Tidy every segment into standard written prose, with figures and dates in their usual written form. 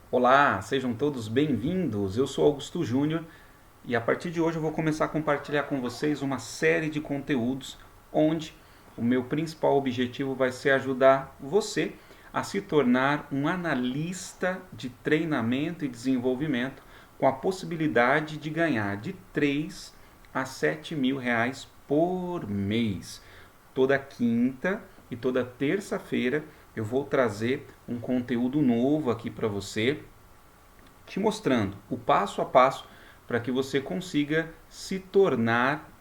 Olá, sejam todos bem-vindos. Eu sou Augusto Júnior e a partir de hoje eu vou começar a compartilhar com vocês uma série de conteúdos onde o meu principal objetivo vai ser ajudar você a se tornar um analista de treinamento e desenvolvimento com a possibilidade de ganhar de 3 a 7 mil reais por mês. Toda quinta e toda terça-feira eu vou trazer um conteúdo novo aqui para você, te mostrando o passo a passo para que você consiga se tornar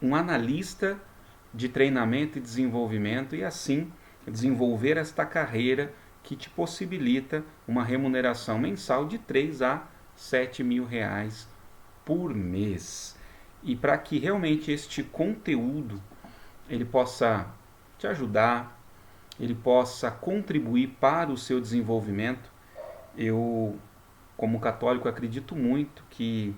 um analista de treinamento e desenvolvimento e assim desenvolver esta carreira que te possibilita uma remuneração mensal de 3 a 7 mil reais por mês. E para que realmente este conteúdo ele possa te ajudar, ele possa contribuir para o seu desenvolvimento, eu, como católico, acredito muito que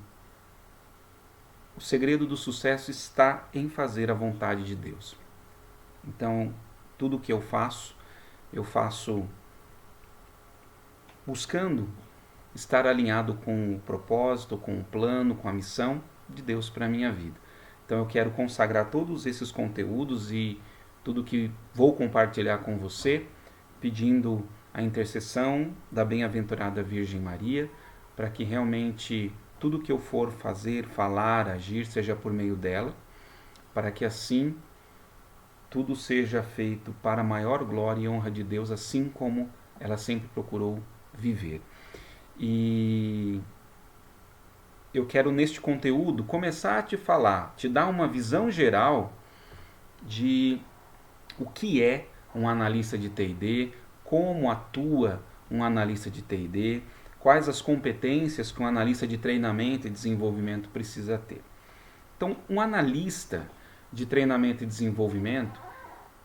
o segredo do sucesso está em fazer a vontade de Deus. Então, tudo que eu faço buscando estar alinhado com o propósito, com o plano, com a missão de Deus para a minha vida. Então eu quero consagrar todos esses conteúdos e tudo que vou compartilhar com você, pedindo a intercessão da bem-aventurada Virgem Maria, para que realmente tudo que eu for fazer, falar, agir, seja por meio dela, para que assim tudo seja feito para a maior glória e honra de Deus, assim como ela sempre procurou viver. E eu quero neste conteúdo começar a te falar, te dar uma visão geral de o que é um analista de TD, como atua um analista de TD, quais as competências que um analista de treinamento e desenvolvimento precisa ter. Então, um analista de treinamento e desenvolvimento,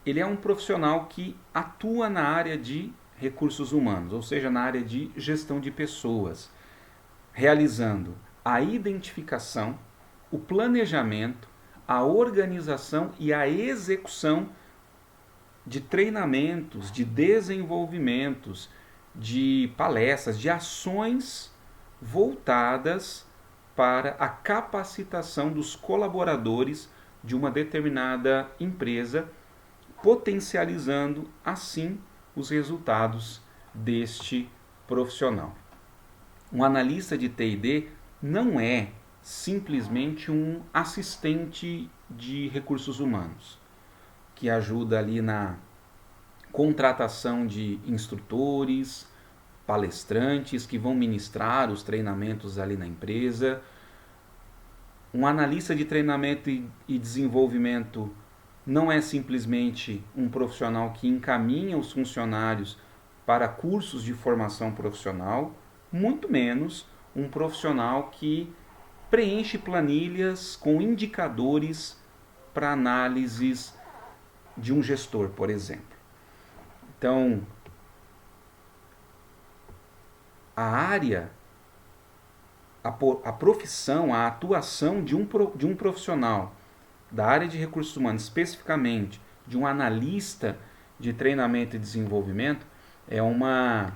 ele é um profissional que atua na área de recursos humanos, ou seja, na área de gestão de pessoas, realizando a identificação, o planejamento, a organização e a execução de treinamentos, de desenvolvimentos, de palestras, de ações voltadas para a capacitação dos colaboradores de uma determinada empresa, potencializando assim os resultados deste profissional. Um analista de TD não é simplesmente um assistente de recursos humanos que ajuda ali na contratação de instrutores, palestrantes que vão ministrar os treinamentos ali na empresa. Um analista de treinamento e desenvolvimento não é simplesmente um profissional que encaminha os funcionários para cursos de formação profissional, muito menos um profissional que preenche planilhas com indicadores para análises de um gestor, por exemplo. Então, a área, a profissão, a atuação de um profissional da área de recursos humanos, especificamente de um analista de treinamento e desenvolvimento, é uma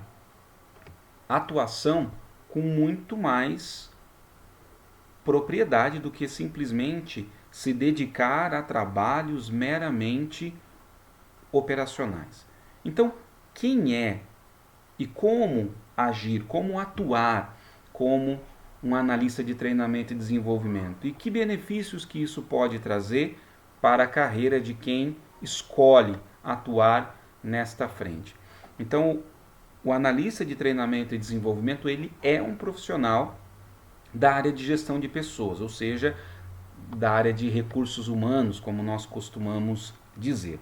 atuação com muito mais propriedade do que simplesmente se dedicar a trabalhos meramente operacionais. Então, quem é e como agir, como atuar como um analista de treinamento e desenvolvimento e que benefícios que isso pode trazer para a carreira de quem escolhe atuar nesta frente. Então, o analista de treinamento e desenvolvimento, ele é um profissional da área de gestão de pessoas, ou seja, da área de recursos humanos, como nós costumamos dizer.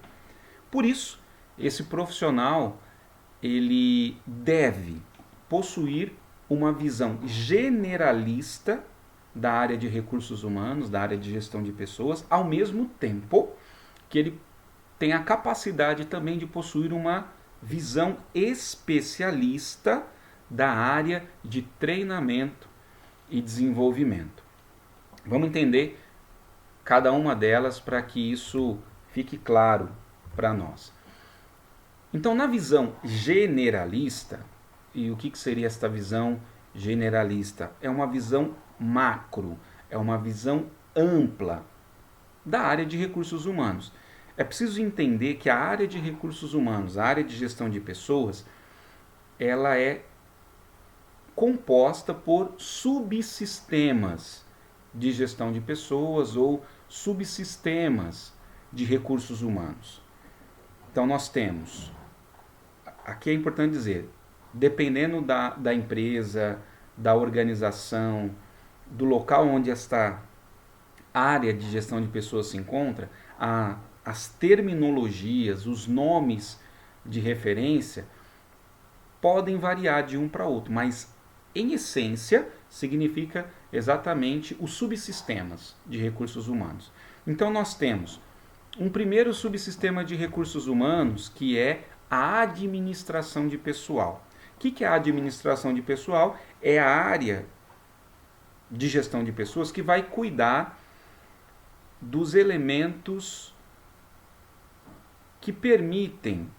Por isso, esse profissional ele deve possuir uma visão generalista da área de recursos humanos, da área de gestão de pessoas, ao mesmo tempo que ele tem a capacidade também de possuir uma visão especialista da área de treinamento e desenvolvimento. Vamos entender cada uma delas para que isso fique claro para nós. Então, na visão generalista, E o que seria esta visão generalista? É uma visão macro, é uma visão ampla da área de recursos humanos. É preciso entender que a área de recursos humanos, a área de gestão de pessoas, ela é composta por subsistemas de gestão de pessoas ou subsistemas de recursos humanos. Então nós temos, aqui é importante dizer, dependendo da empresa, da organização, do local onde esta área de gestão de pessoas se encontra, as terminologias, os nomes de referência podem variar de um para outro, mas em essência significa exatamente os subsistemas de recursos humanos. Então nós temos um primeiro subsistema de recursos humanos que é a administração de pessoal. O que é a administração de pessoal? É a área de gestão de pessoas que vai cuidar dos elementos que permitem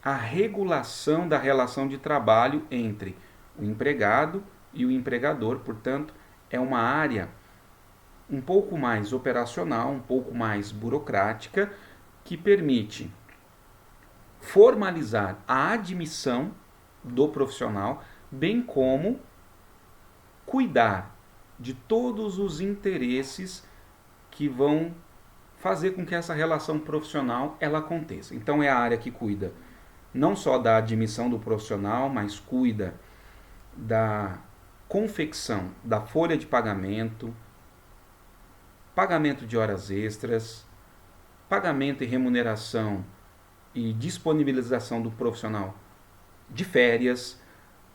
a regulação da relação de trabalho entre o empregado e o empregador. Portanto, é uma área um pouco mais operacional, um pouco mais burocrática, que permite formalizar a admissão do profissional, bem como cuidar de todos os interesses que vão fazer com que essa relação profissional ela aconteça. Então é a área que cuida não só da admissão do profissional, mas cuida da confecção da folha de pagamento, pagamento de horas extras, pagamento e remuneração e disponibilização do profissional de férias,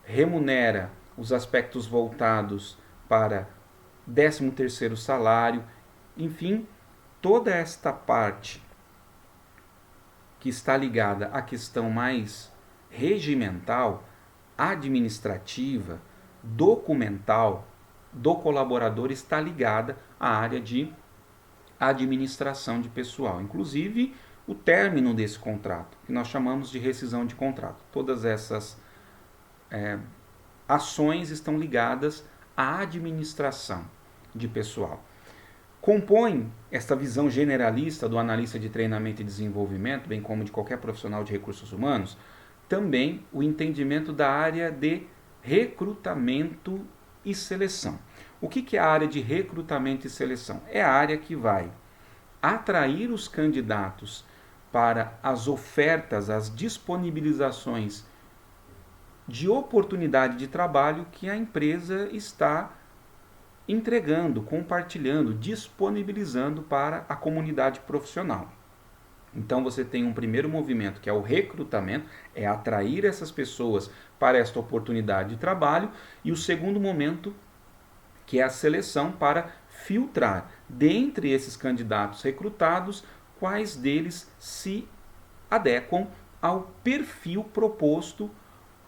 remunera os aspectos voltados para 13º salário, enfim, toda esta parte que está ligada à questão mais regimental, administrativa, documental do colaborador está ligada à área de administração de pessoal. Inclusive, o término desse contrato, que nós chamamos de rescisão de contrato. Todas essas ações estão ligadas à administração de pessoal. Compõe esta visão generalista do analista de treinamento e desenvolvimento, bem como de qualquer profissional de recursos humanos, também o entendimento da área de recrutamento e seleção. O que é a área de recrutamento e seleção? É a área que vai atrair os candidatos para as ofertas, as disponibilizações de oportunidade de trabalho que a empresa está entregando, compartilhando, disponibilizando para a comunidade profissional. Então você tem um primeiro movimento que é o recrutamento, é atrair essas pessoas para esta oportunidade de trabalho, e o segundo momento que é a seleção para filtrar dentre esses candidatos recrutados quais deles se adequam ao perfil proposto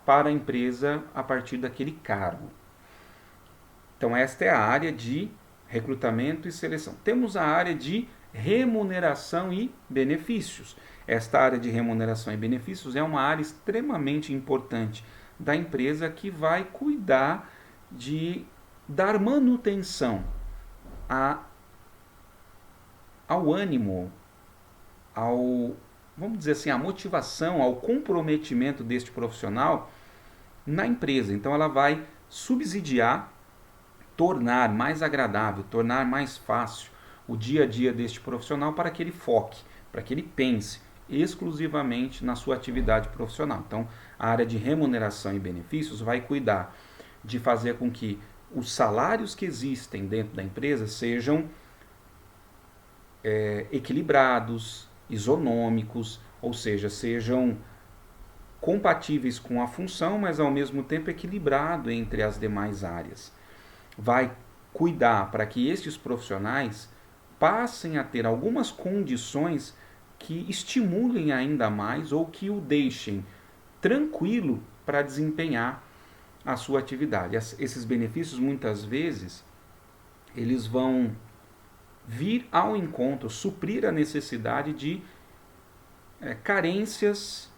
para a empresa a partir daquele cargo. Então esta é a área de recrutamento e seleção. Temos a área de remuneração e benefícios. Esta área de remuneração e benefícios é uma área extremamente importante da empresa que vai cuidar de dar manutenção ao ânimo, vamos dizer assim, a motivação, ao comprometimento deste profissional na empresa. Então ela vai subsidiar, tornar mais agradável, tornar mais fácil o dia a dia deste profissional para que ele foque, para que ele pense exclusivamente na sua atividade profissional. Então, a área de remuneração e benefícios vai cuidar de fazer com que os salários que existem dentro da empresa sejam equilibrados, isonômicos, ou seja, sejam compatíveis com a função, mas ao mesmo tempo equilibrado entre as demais áreas. Vai cuidar para que estes profissionais passem a ter algumas condições que estimulem ainda mais ou que o deixem tranquilo para desempenhar a sua atividade. Esses benefícios, muitas vezes, eles vão vir ao encontro, suprir a necessidade de carências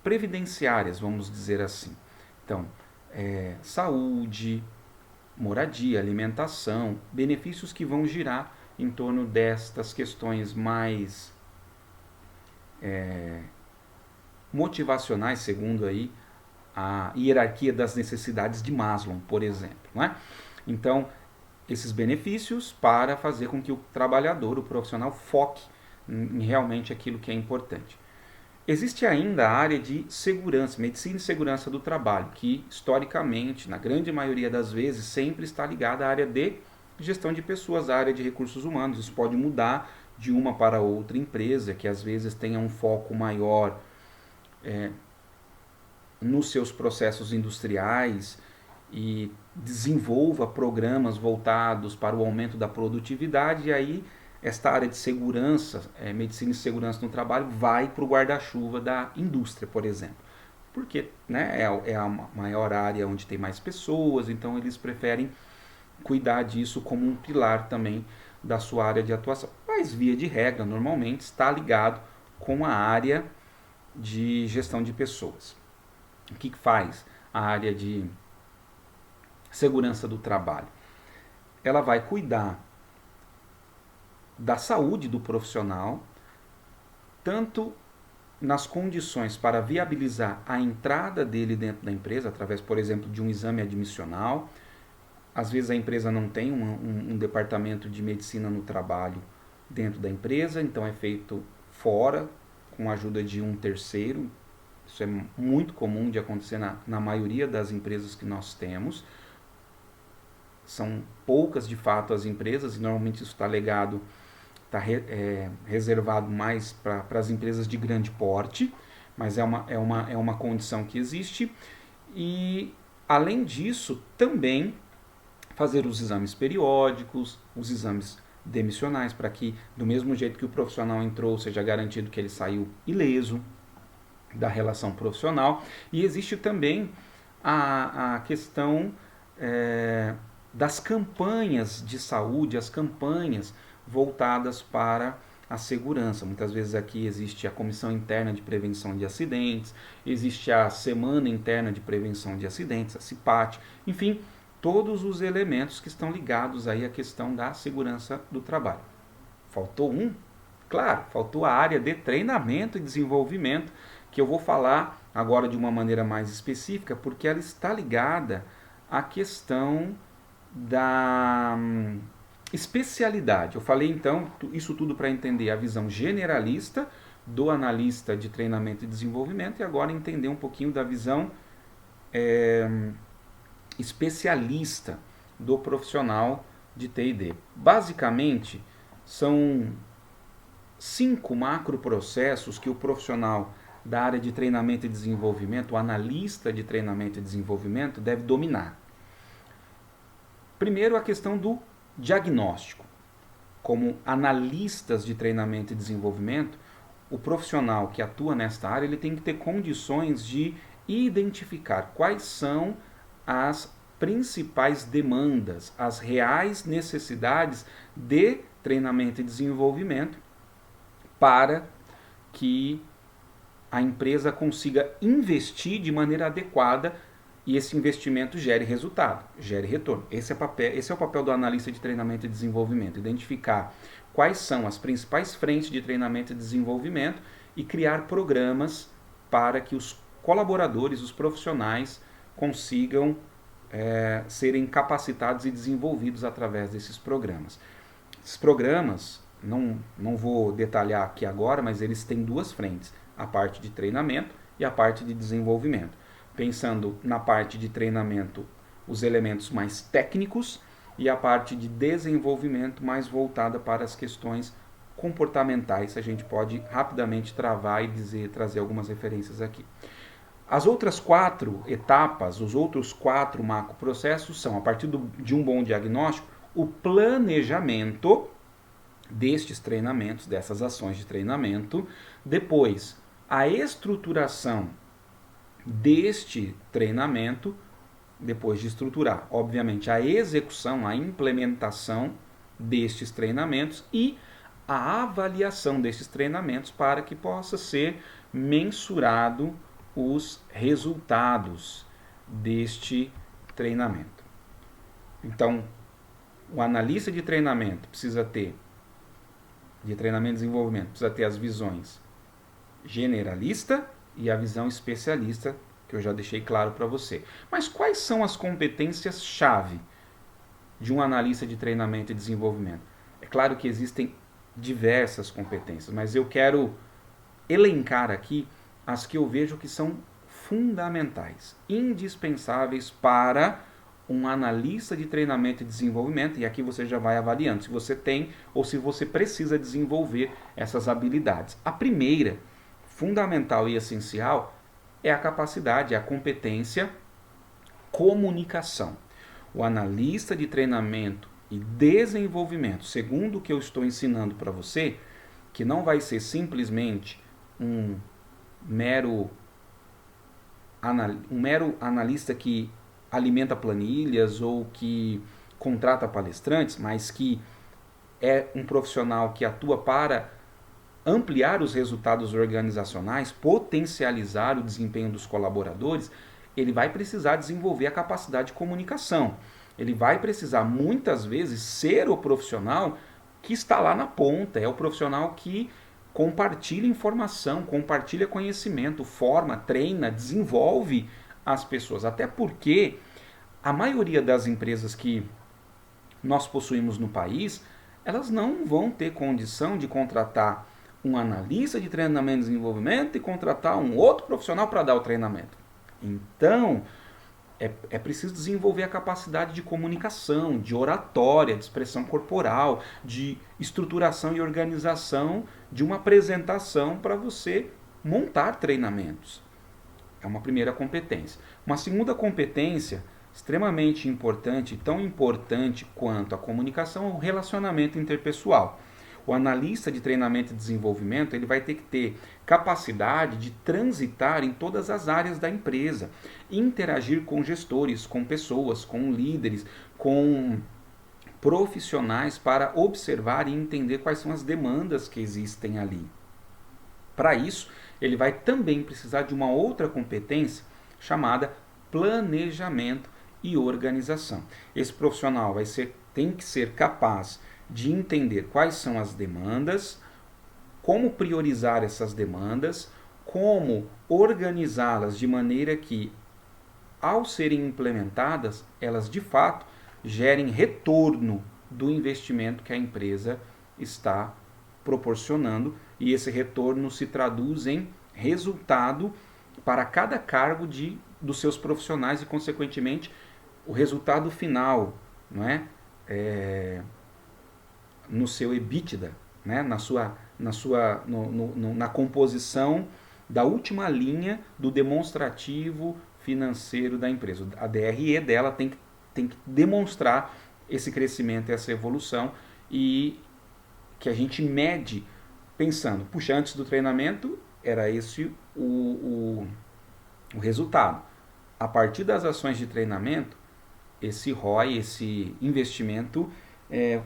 previdenciárias, vamos dizer assim. Então, saúde, moradia, alimentação, benefícios que vão girar em torno destas questões mais motivacionais, segundo aí a hierarquia das necessidades de Maslow, por exemplo. Não é? Então, esses benefícios para fazer com que o trabalhador, o profissional, foque em realmente aquilo que é importante. Existe ainda a área de segurança, medicina e segurança do trabalho, que historicamente, na grande maioria das vezes, sempre está ligada à área de gestão de pessoas, à área de recursos humanos. Isso pode mudar de uma para outra empresa, que às vezes tenha um foco maior nos seus processos industriais e desenvolva programas voltados para o aumento da produtividade, e aí esta área de segurança, medicina e segurança no trabalho, vai para o guarda-chuva da indústria, por exemplo. Porque né, é a maior área onde tem mais pessoas, então eles preferem cuidar disso como um pilar também da sua área de atuação. Mas, via de regra, normalmente está ligado com a área de gestão de pessoas. O que faz a área de segurança do trabalho? Ela vai cuidar da saúde do profissional, tanto nas condições para viabilizar a entrada dele dentro da empresa, através, por exemplo, de um exame admissional. Às vezes a empresa não tem um departamento de medicina no trabalho dentro da empresa, então é feito fora, com a ajuda de um terceiro. Isso é muito comum de acontecer na maioria das empresas que nós temos. São poucas, de fato, as empresas, e normalmente isso está legado, está reservado mais para as empresas de grande porte, mas é uma condição que existe. E, além disso, também fazer os exames periódicos, os exames demissionais, para que, do mesmo jeito que o profissional entrou, seja garantido que ele saiu ileso da relação profissional. E existe também a questão das campanhas de saúde, as campanhas voltadas para a segurança. Muitas vezes aqui existe a Comissão Interna de Prevenção de Acidentes, existe a Semana Interna de Prevenção de Acidentes, a CIPAT, enfim, todos os elementos que estão ligados aí à questão da segurança do trabalho. Faltou um? Claro, faltou a área de treinamento e desenvolvimento, que eu vou falar agora de uma maneira mais específica, porque ela está ligada à questão da especialidade. Eu falei então isso tudo para entender a visão generalista do analista de treinamento e desenvolvimento, e agora entender um pouquinho da visão especialista do profissional de T&D. Basicamente, são 5 macroprocessos que o profissional da área de treinamento e desenvolvimento, o analista de treinamento e desenvolvimento, deve dominar. Primeiro, a questão do diagnóstico. Como analistas de treinamento e desenvolvimento, o profissional que atua nesta área, ele tem que ter condições de identificar quais são as principais demandas, as reais necessidades de treinamento e desenvolvimento, para que a empresa consiga investir de maneira adequada e esse investimento gere resultado, gere retorno. Esse é o papel do analista de treinamento e desenvolvimento, identificar quais são as principais frentes de treinamento e desenvolvimento e criar programas para que os colaboradores, os profissionais, consigam serem capacitados e desenvolvidos através desses programas. Esses programas, não vou detalhar aqui agora, mas eles têm 2 frentes, a parte de treinamento e a parte de desenvolvimento. Pensando na parte de treinamento, os elementos mais técnicos, e a parte de desenvolvimento mais voltada para as questões comportamentais. A gente pode rapidamente travar e trazer algumas referências aqui. As outras 4 etapas, os outros 4 macroprocessos são, a partir de um bom diagnóstico, o planejamento destes treinamentos, dessas ações de treinamento, depois a estruturação deste treinamento, depois de estruturar, obviamente, a execução, a implementação destes treinamentos e a avaliação destes treinamentos para que possa ser mensurado os resultados deste treinamento. Então, o analista de treinamento precisa ter, de treinamento e desenvolvimento, precisa ter as visões generalista e a visão especialista, que eu já deixei claro para você. Mas quais são as competências-chave de um analista de treinamento e desenvolvimento? É claro que existem diversas competências, mas eu quero elencar aqui as que eu vejo que são fundamentais, indispensáveis para um analista de treinamento e desenvolvimento, e aqui você já vai avaliando se você tem ou se você precisa desenvolver essas habilidades. A primeira, fundamental e essencial, é a capacidade, a competência comunicação. O analista de treinamento e desenvolvimento, segundo o que eu estou ensinando para você, que não vai ser simplesmente um mero analista que alimenta planilhas ou que contrata palestrantes, mas que é um profissional que atua para ampliar os resultados organizacionais, potencializar o desempenho dos colaboradores, ele vai precisar desenvolver a capacidade de comunicação. Ele vai precisar, muitas vezes, ser o profissional que está lá na ponta, é o profissional que compartilha informação, compartilha conhecimento, forma, treina, desenvolve as pessoas. Até porque a maioria das empresas que nós possuímos no país, elas não vão ter condição de contratar um analista de treinamento e desenvolvimento e contratar um outro profissional para dar o treinamento. Então, é preciso desenvolver a capacidade de comunicação, de oratória, de expressão corporal, de estruturação e organização de uma apresentação para você montar treinamentos. É uma primeira competência. Uma segunda competência extremamente importante, tão importante quanto a comunicação, é o relacionamento interpessoal. O analista de treinamento e desenvolvimento, ele vai ter que ter capacidade de transitar em todas as áreas da empresa, interagir com gestores, com pessoas, com líderes, com profissionais para observar e entender quais são as demandas que existem ali. Para isso, ele vai também precisar de uma outra competência chamada planejamento e organização. Esse profissional tem que ser capaz de entender quais são as demandas, como priorizar essas demandas, como organizá-las de maneira que, ao serem implementadas, elas de fato gerem retorno do investimento que a empresa está proporcionando, e esse retorno se traduz em resultado para cada cargo dos seus profissionais e, consequentemente, o resultado final, não é? No seu EBITDA, né? Na composição da última linha do demonstrativo financeiro da empresa. A DRE dela tem que demonstrar esse crescimento, essa evolução, e que a gente mede pensando, puxa, antes do treinamento era esse o resultado. A partir das ações de treinamento, esse ROI, esse investimento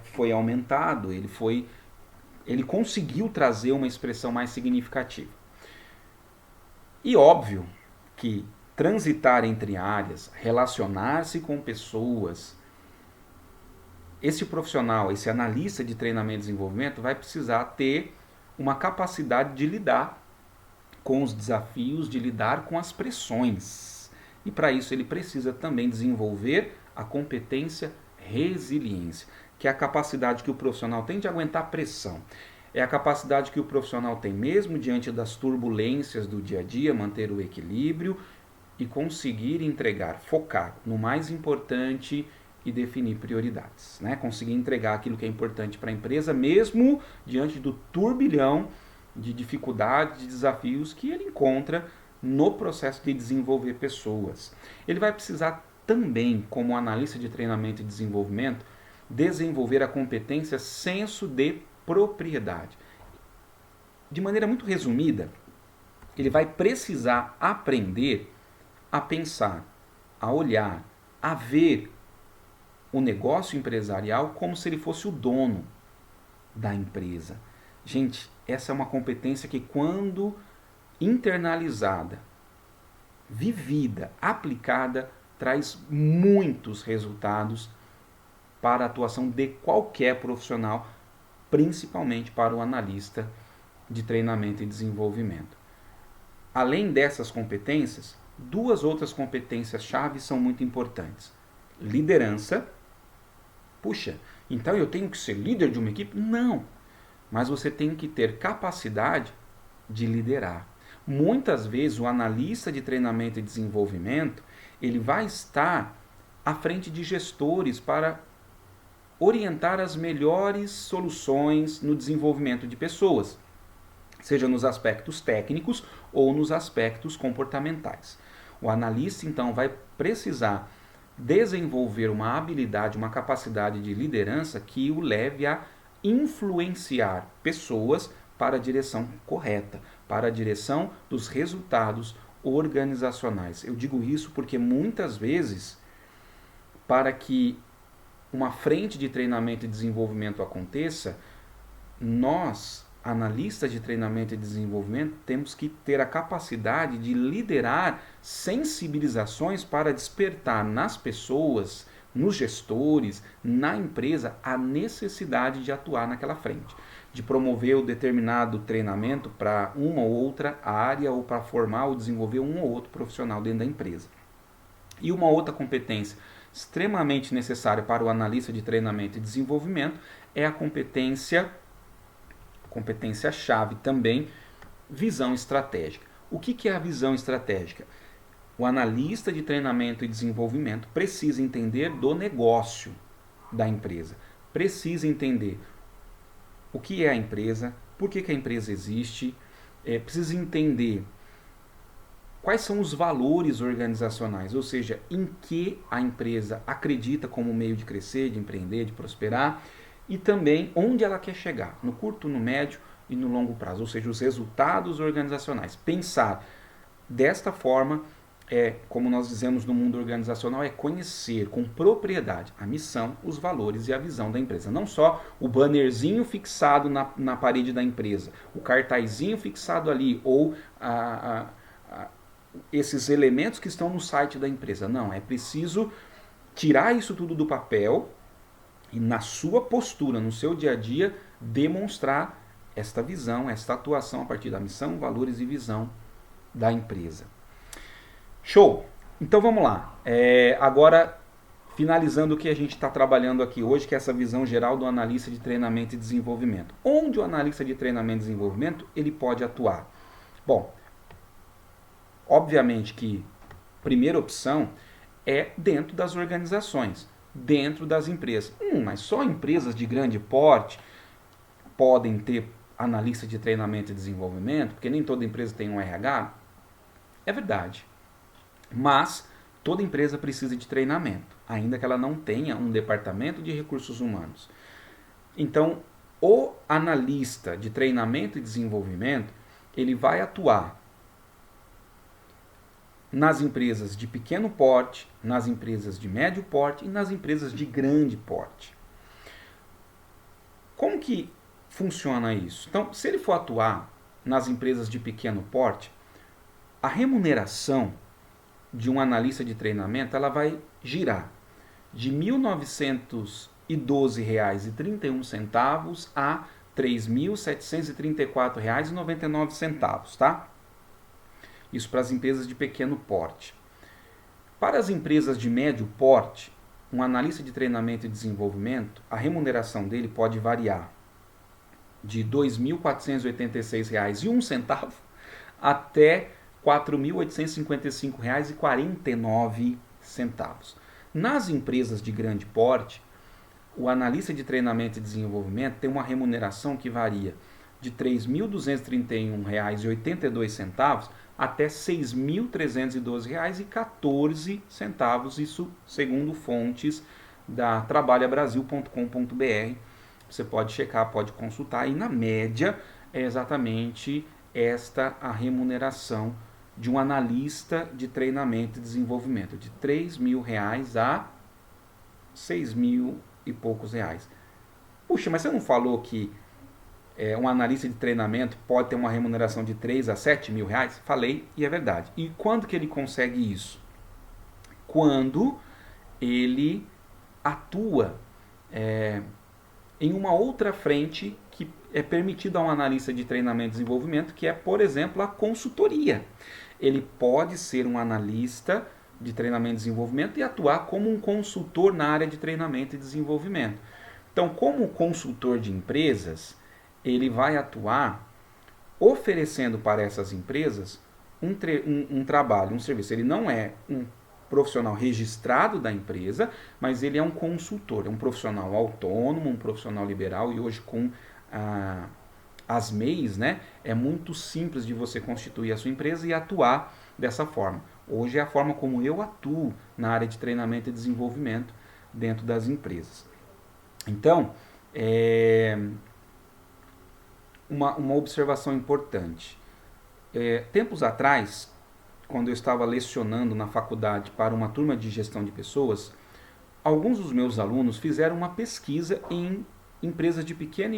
foi aumentado, ele conseguiu trazer uma expressão mais significativa. E óbvio que transitar entre áreas, relacionar-se com pessoas, esse profissional, esse analista de treinamento e desenvolvimento vai precisar ter uma capacidade de lidar com os desafios, de lidar com as pressões. E para isso ele precisa também desenvolver a competência resiliência, que é a capacidade que o profissional tem de aguentar pressão. É a capacidade que o profissional tem mesmo diante das turbulências do dia a dia, manter o equilíbrio e conseguir entregar, focar no mais importante e definir prioridades, né? Conseguir entregar aquilo que é importante para a empresa, mesmo diante do turbilhão de dificuldades, de desafios que ele encontra no processo de desenvolver pessoas. Ele vai precisar também, como analista de treinamento e desenvolvimento, desenvolver a competência senso de propriedade. De maneira muito resumida, ele vai precisar aprender a pensar, a olhar, a ver o negócio empresarial como se ele fosse o dono da empresa. Gente, essa é uma competência que, quando internalizada vivida, aplicada, traz muitos resultados para a atuação de qualquer profissional, principalmente para o analista de treinamento e desenvolvimento. Além dessas competências, duas outras competências-chave são muito importantes. Liderança. Puxa, então eu tenho que ser líder de uma equipe? Não, mas você tem que ter capacidade de liderar. Muitas vezes o analista de treinamento e desenvolvimento, ele vai estar à frente de gestores para orientar as melhores soluções no desenvolvimento de pessoas, seja nos aspectos técnicos ou nos aspectos comportamentais. O analista, então, vai precisar desenvolver uma habilidade, uma capacidade de liderança que o leve a influenciar pessoas para a direção correta, para a direção dos resultados organizacionais. Eu digo isso porque muitas vezes, para que uma frente de treinamento e desenvolvimento aconteça, nós, analistas de treinamento e desenvolvimento, temos que ter a capacidade de liderar sensibilizações para despertar nas pessoas, nos gestores, na empresa, a necessidade de atuar naquela frente, de promover o determinado treinamento para uma ou outra área ou para formar ou desenvolver um ou outro profissional dentro da empresa. E uma outra competência extremamente necessária para o analista de treinamento e desenvolvimento é a competência-chave também, visão estratégica. O que é a visão estratégica? O analista de treinamento e desenvolvimento precisa entender do negócio da empresa, precisa entender o que é a empresa, por que a empresa existe, precisa entender quais são os valores organizacionais, ou seja, em que a empresa acredita como meio de crescer, de empreender, de prosperar, e também onde ela quer chegar, no curto, no médio e no longo prazo, ou seja, os resultados organizacionais. Pensar desta forma, como nós dizemos no mundo organizacional, é conhecer com propriedade a missão, os valores e a visão da empresa. Não só o bannerzinho fixado na parede da empresa, o cartazinho fixado ali, ou esses elementos que estão no site da empresa. Não, é preciso tirar isso tudo do papel e na sua postura, no seu dia a dia, demonstrar esta visão, esta atuação a partir da missão, valores e visão da empresa. Show! Então vamos lá. Agora, finalizando o que a gente está trabalhando aqui hoje, que é essa visão geral do analista de treinamento e desenvolvimento. Onde o analista de treinamento e desenvolvimento ele pode atuar? Bom, obviamente que a primeira opção é dentro das organizações, dentro das empresas. Mas só empresas de grande porte podem ter analista de treinamento e desenvolvimento, porque nem toda empresa tem um RH? É verdade. Mas toda empresa precisa de treinamento, ainda que ela não tenha um departamento de recursos humanos. Então, o analista de treinamento e desenvolvimento, ele vai atuar nas empresas de pequeno porte, nas empresas de médio porte e nas empresas de grande porte. Como que funciona isso? Então, se ele for atuar nas empresas de pequeno porte, a remuneração de um analista de treinamento ela vai girar de R$ 1.912,31 a R$ 3.734,99, tá? Isso para as empresas de pequeno porte. Para as empresas de médio porte, um analista de treinamento e desenvolvimento, a remuneração dele pode variar de R$ 2.486,01 até R$ 4.855,49. Nas empresas de grande porte, o analista de treinamento e desenvolvimento tem uma remuneração que varia de R$ 3.231,82 até R$ 6.312,14, isso segundo fontes da trabalhabrasil.com.br. Você pode checar, pode consultar, e na média é exatamente esta a remuneração de um analista de treinamento e desenvolvimento, de R$ 3.000 a R$ 6.000 e poucos reais. Puxa, mas você não falou que um analista de treinamento pode ter uma remuneração de 3 a 7 mil reais? Falei, e é verdade. E quando que ele consegue isso? Quando ele atua em uma outra frente que é permitido a um analista de treinamento e desenvolvimento, que é, por exemplo, a consultoria. Ele pode ser um analista de treinamento e desenvolvimento e atuar como um consultor na área de treinamento e desenvolvimento. Então, como consultor de empresas, ele vai atuar oferecendo para essas empresas um trabalho, um serviço. Ele não é um profissional registrado da empresa, mas ele é um consultor, é um profissional autônomo, um profissional liberal, e hoje com as MEIs, né, é muito simples de você constituir a sua empresa e atuar dessa forma. Hoje é a forma como eu atuo na área de treinamento e desenvolvimento dentro das empresas. Então, uma observação importante. Tempos atrás, quando eu estava lecionando na faculdade para uma turma de gestão de pessoas, alguns dos meus alunos fizeram uma pesquisa em empresas de pequeno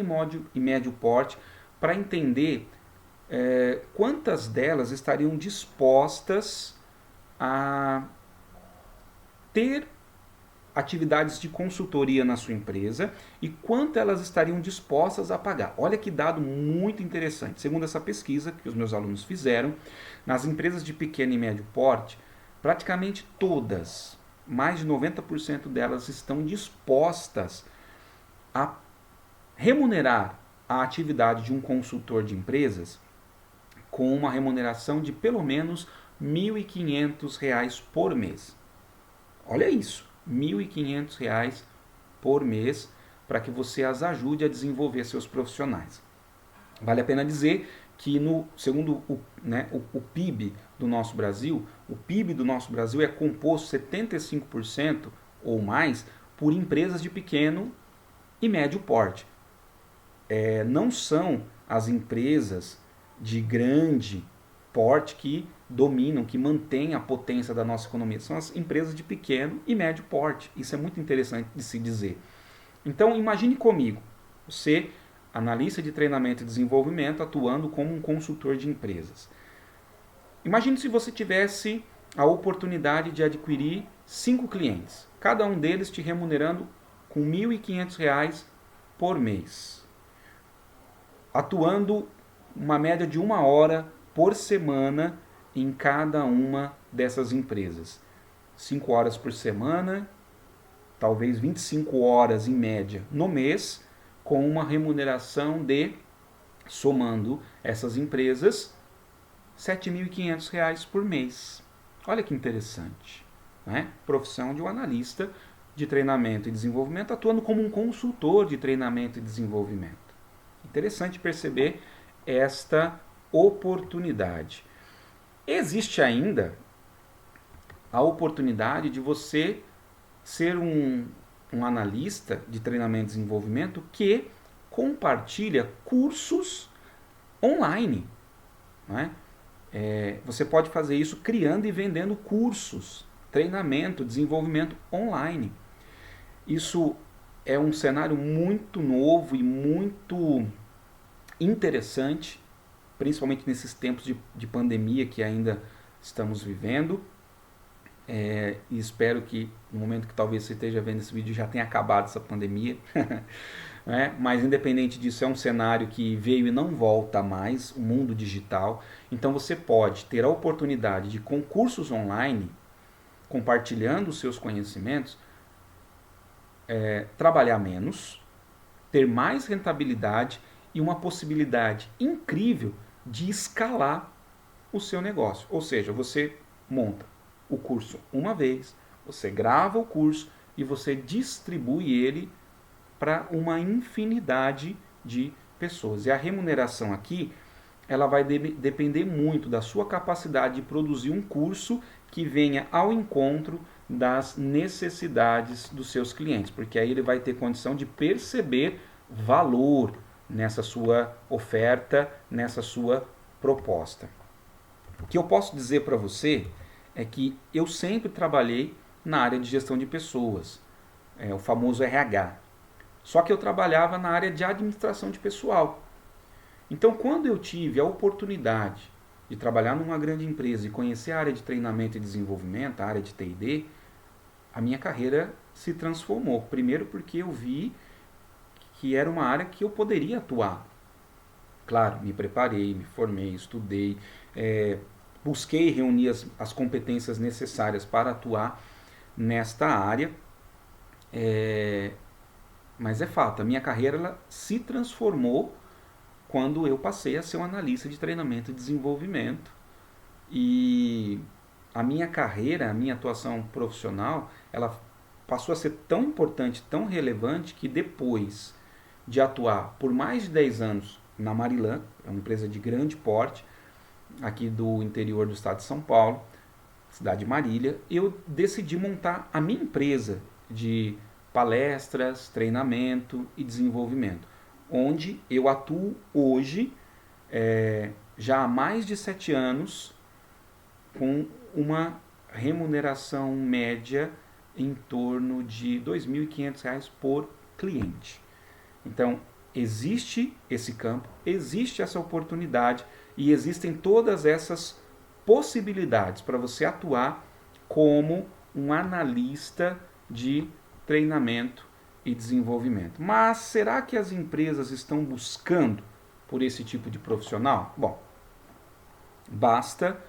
e médio porte para entender quantas delas estariam dispostas a ter atividades de consultoria na sua empresa e quanto elas estariam dispostas a pagar. Olha que dado muito interessante. Segundo essa pesquisa que os meus alunos fizeram, nas empresas de pequeno e médio porte, praticamente todas, mais de 90% delas estão dispostas a remunerar a atividade de um consultor de empresas com uma remuneração de pelo menos R$ 1.500 por mês. Olha isso, R$ 1.500 por mês para que você as ajude a desenvolver seus profissionais. Vale a pena dizer que segundo o PIB do nosso Brasil, o PIB do nosso Brasil é composto 75% ou mais por empresas de pequeno e médio porte. Não são as empresas de grande porte que dominam, que mantêm a potência da nossa economia. São as empresas de pequeno e médio porte. Isso é muito interessante de se dizer. Então, imagine comigo, você, analista de treinamento e desenvolvimento, atuando como um consultor de empresas. Imagine se você tivesse a oportunidade de adquirir 5 clientes, cada um deles te remunerando com R$ 1.500 por mês, atuando uma média de 1 hora por semana em cada uma dessas empresas. 5 horas por semana, talvez 25 horas em média no mês, com uma remuneração de, somando essas empresas, R$ 7.500 por mês. Olha que interessante, né? Profissão de um analista de treinamento e desenvolvimento atuando como um consultor de treinamento e desenvolvimento. Interessante perceber esta oportunidade. Existe ainda a oportunidade de você ser um analista de treinamento e desenvolvimento que compartilha cursos online, né? Você pode fazer isso criando e vendendo cursos, treinamento, desenvolvimento online. Isso é um cenário muito novo e muito interessante, principalmente nesses tempos de pandemia que ainda estamos vivendo. E espero que no momento que talvez você esteja vendo esse vídeo já tenha acabado essa pandemia. Mas independente disso, é um cenário que veio e não volta mais, o mundo digital. Então você pode ter a oportunidade de, com cursos online, compartilhando os seus conhecimentos, trabalhar menos, ter mais rentabilidade e uma possibilidade incrível de escalar o seu negócio. Ou seja, você monta o curso uma vez, você grava o curso e você distribui ele para uma infinidade de pessoas. E a remuneração aqui, ela vai depender muito da sua capacidade de produzir um curso que venha ao encontro das necessidades dos seus clientes, porque aí ele vai ter condição de perceber valor nessa sua oferta, nessa sua proposta. O que eu posso dizer para você é que eu sempre trabalhei na área de gestão de pessoas, o famoso RH. Só que eu trabalhava na área de administração de pessoal. Então, quando eu tive a oportunidade de trabalhar numa grande empresa e conhecer a área de treinamento e desenvolvimento, a área de T&D, a minha carreira se transformou. Primeiro porque eu vi que era uma área que eu poderia atuar. Claro, me preparei, me formei, estudei, busquei reunir as competências necessárias para atuar nesta área. Mas é fato, a minha carreira ela se transformou quando eu passei a ser um analista de treinamento e desenvolvimento. E a minha carreira, a minha atuação profissional, ela passou a ser tão importante, tão relevante, que depois de atuar por mais de 10 anos na Marilã, é uma empresa de grande porte, aqui do interior do estado de São Paulo, cidade de Marília, eu decidi montar a minha empresa de palestras, treinamento e desenvolvimento, onde eu atuo hoje, já há mais de 7 anos, com uma remuneração média em torno de R$ 2.500 por cliente. Então, existe esse campo, existe essa oportunidade e existem todas essas possibilidades para você atuar como um analista de treinamento e desenvolvimento. Mas será que as empresas estão buscando por esse tipo de profissional? Bom, basta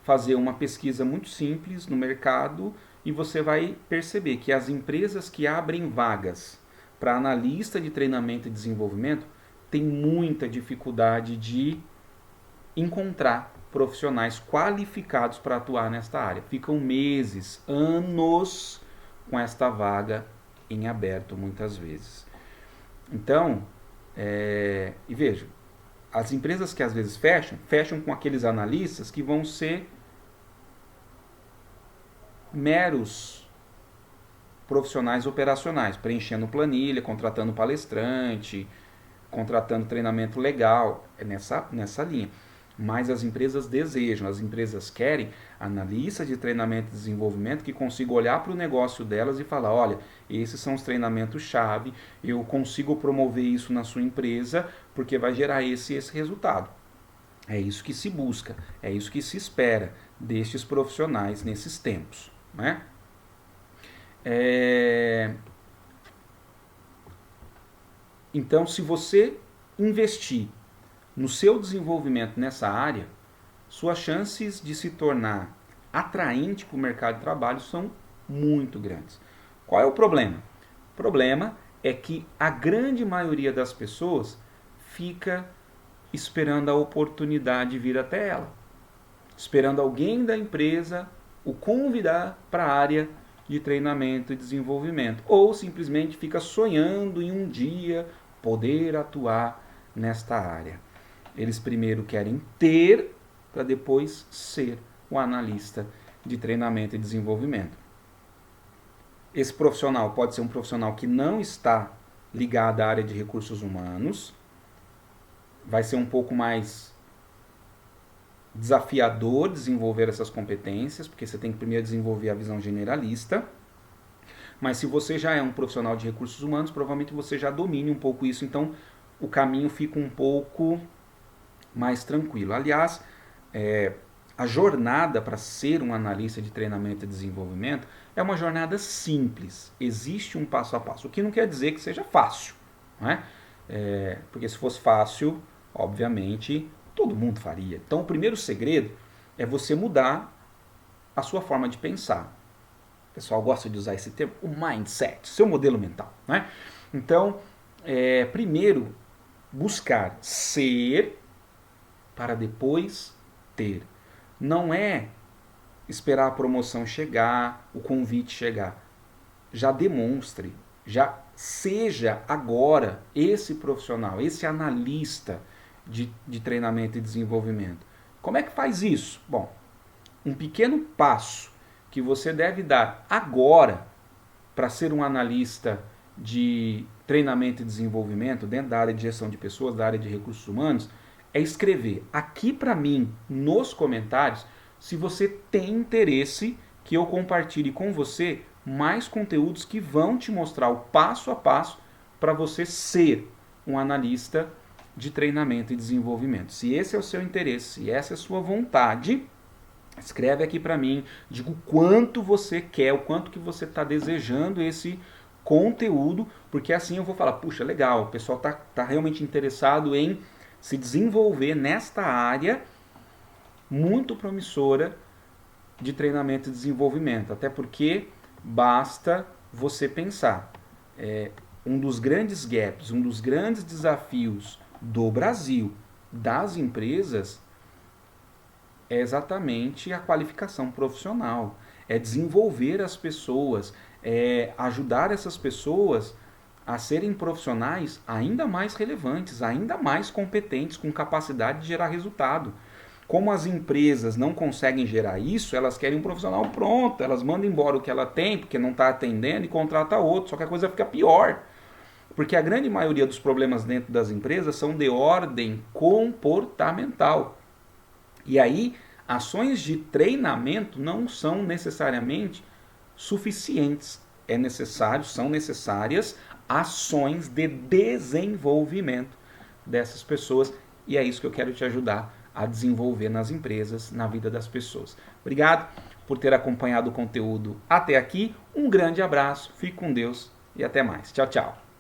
fazer uma pesquisa muito simples no mercado e você vai perceber que as empresas que abrem vagas para analista de treinamento e desenvolvimento têm muita dificuldade de encontrar profissionais qualificados para atuar nesta área. Ficam meses, anos com esta vaga em aberto muitas vezes. Então, e veja, as empresas que às vezes fecham com aqueles analistas que vão ser meros profissionais operacionais, preenchendo planilha, contratando palestrante, contratando treinamento legal, é nessa linha. Mas as empresas desejam, as empresas querem analistas de treinamento e desenvolvimento que consigam olhar para o negócio delas e falar, olha, esses são os treinamentos-chave, eu consigo promover isso na sua empresa porque vai gerar esse resultado. É isso que se busca, é isso que se espera destes profissionais nesses tempos, né? Então, se você investir no seu desenvolvimento nessa área, suas chances de se tornar atraente para o mercado de trabalho são muito grandes. Qual é o problema? O problema é que a grande maioria das pessoas fica esperando a oportunidade vir até ela, esperando alguém da empresa o convidar para a área de treinamento e desenvolvimento, ou simplesmente fica sonhando em um dia poder atuar nesta área. Eles primeiro querem ter, para depois ser o analista de treinamento e desenvolvimento. Esse profissional pode ser um profissional que não está ligado à área de recursos humanos, vai ser um pouco mais desafiador desenvolver essas competências, porque você tem que primeiro desenvolver a visão generalista. Mas se você já é um profissional de recursos humanos, provavelmente você já domine um pouco isso, então o caminho fica um pouco mais tranquilo. Aliás, a jornada para ser um analista de treinamento e desenvolvimento é uma jornada simples. Existe um passo a passo, o que não quer dizer que seja fácil, não é? Porque se fosse fácil, obviamente, todo mundo faria. Então, o primeiro segredo é você mudar a sua forma de pensar. O pessoal gosta de usar esse termo, o mindset, seu modelo mental, né? Então, primeiro, buscar ser para depois ter. Não é esperar a promoção chegar, o convite chegar. Já demonstre, já seja agora esse profissional, esse analista de treinamento e desenvolvimento. Como é que faz isso? Bom, um pequeno passo que você deve dar agora para ser um analista de treinamento e desenvolvimento dentro da área de gestão de pessoas, da área de recursos humanos, é escrever aqui para mim nos comentários se você tem interesse que eu compartilhe com você mais conteúdos que vão te mostrar o passo a passo para você ser um analista de treinamento e desenvolvimento. Se esse é o seu interesse, se essa é a sua vontade, escreve aqui para mim, diga o quanto você quer, o quanto que você está desejando esse conteúdo, porque assim eu vou falar, puxa, legal, o pessoal tá realmente interessado em se desenvolver nesta área muito promissora de treinamento e desenvolvimento. Até porque basta você pensar, um dos grandes gaps, um dos grandes desafios do Brasil, das empresas, é exatamente a qualificação profissional, é desenvolver as pessoas, é ajudar essas pessoas a serem profissionais ainda mais relevantes, ainda mais competentes, com capacidade de gerar resultado. Como as empresas não conseguem gerar isso, elas querem um profissional pronto, elas mandam embora o que ela tem, porque não está atendendo, e contrata outro, só que a coisa fica pior. Porque a grande maioria dos problemas dentro das empresas são de ordem comportamental. E aí, ações de treinamento não são necessariamente suficientes. São necessárias ações de desenvolvimento dessas pessoas. E é isso que eu quero te ajudar a desenvolver nas empresas, na vida das pessoas. Obrigado por ter acompanhado o conteúdo até aqui. Um grande abraço, fique com Deus e até mais. Tchau, tchau.